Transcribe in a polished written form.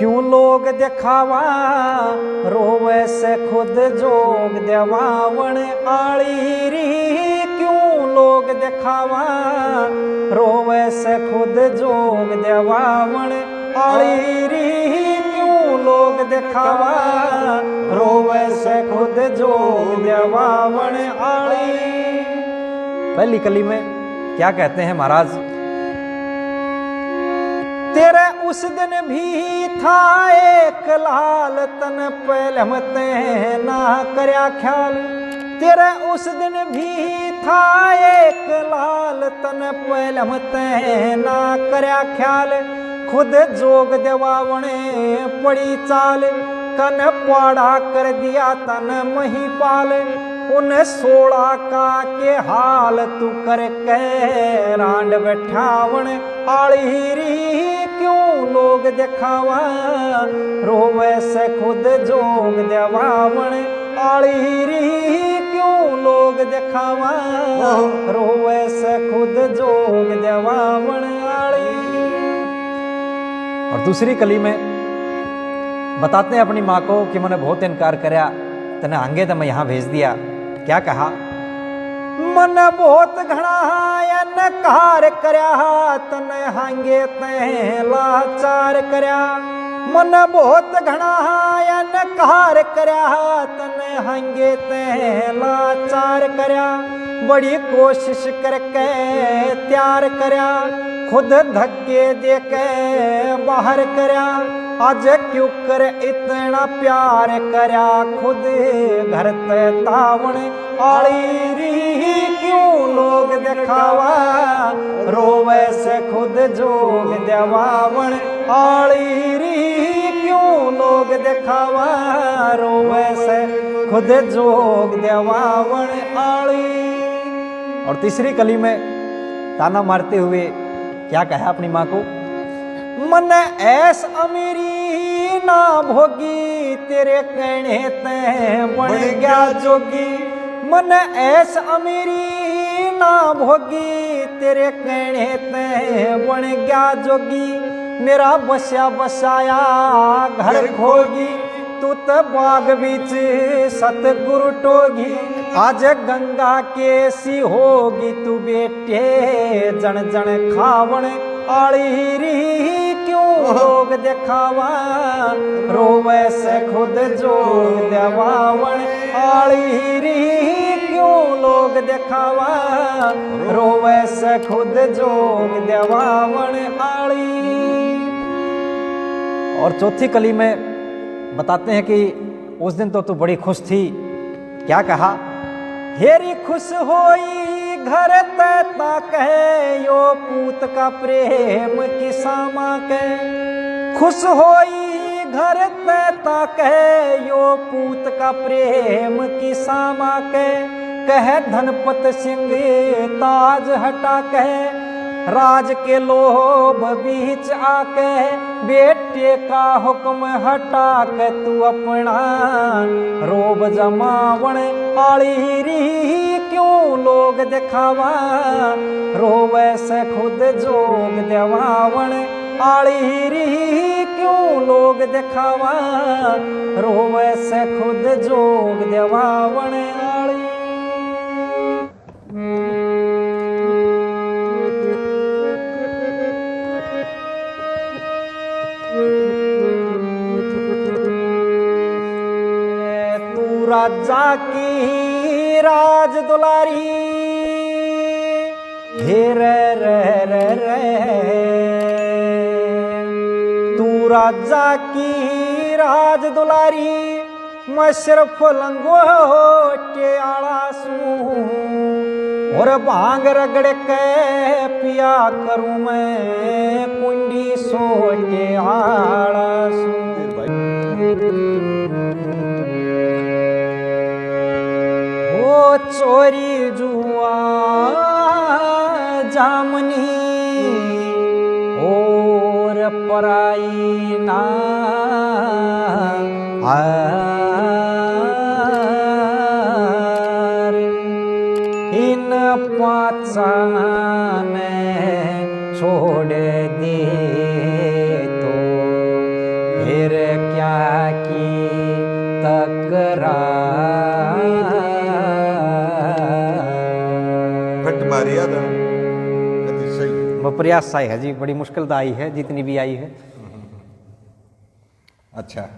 क्यों लोग दिखावा रोवे से खुद जोग देवावण आली री। क्यों लोग दिखावा रोवे से खुद जोग देवावण आली री। क्यों लोग दिखावा रोवे से खुद जोग देवावण आली। पहली कली में क्या कहते हैं महाराज? तेरे उस दिन भी था एक लाल तन पहलमते ना करया ख्याल। तेरे उस दिन भी था एक लाल तन पहलमते ना करया ख्याल। खुद जोग देवावणे पड़ी चाल कन पाड़ा कर दिया तन महीपाल। उन 16 का के हाल तू कर के रांड बैठावण आली री। क्यों लोग दिखावा रोवे से खुद जोग देवावण आली री। क्यों लोग दिखावा रोवे से खुद जोग देवावण आली। और दूसरी कली में बताते हैं अपनी माँ को कि मैंने बहुत इनकार करया तने आंगे तो मैं यहाँ भेज दिया। क्या कहा? मन बहुत घना नकार करया तने हांगे ते लाचार करया। मन बहुत घना नकार करया तने हांगे ते लाचार करया। बड़ी कोशिश करके त्यार करया खुद धक्के दे के बाहर करया। आज क्यों कर इतना प्यार करया खुद घर ते तावण आली री। क्यों लोग दिखावा रोवे से खुद जोग देवावण आली री। क्यों लोग दिखावा रोवे से खुद जोग देवावण आली। और तीसरी कली में ताना मारते हुए क्या कहा अपनी माँ को? मन ऐस अमीरी ना भोगी तेरे कहने ते बन गया जोगी। मन ऐस अमीरी ना भोगी तेरे कहने ते बन गया जोगी। मेरा बस्या बसाया घर खोगी तू तो बाग बीच सतगुरु टोगी। आज गंगा के सी होगी तू बेटे जन जन खावण आली री। क्यों लोग दिखावा रोवे से खुद जोग देवावण आली री। क्यों लोग दिखावा रोवे से खुद जोग देवावण आली। और चौथी कली में बताते हैं कि उस दिन तो तू बड़ी खुश थी। क्या कहा? हेरी खुश होई घर तैता कहे यो पूत का प्रेम की सामा के। खुश होई घर तैता कहे यो पूत का प्रेम की सामा के। कह धनपत सिंह ताज हटा कहे राज के लोभ बीच आके। बेटे का हुक्म हटा के तू अपना रोब जमावण आली री। क्यों लोग दिखावा रोवे से खुद जोग देवावण आली री। क्यों लोग दिखावा रोवे से खुद जोग देवावण आली। राजा की राज दुलारी हे रे तू राजा की राज दुलारी। मैं सिर्फ लंगोटे आला सू और भांग रगड़ के पिया करूं मैं कुंडी सोटे आला सू। चोरी जुआ जामनी और पराई ना इन पाचा ने छोड़ दे तो हे फट मारिया था सही वो प्रयास सा है जी, बड़ी मुश्किल तो आई है जितनी भी आई है। अच्छा।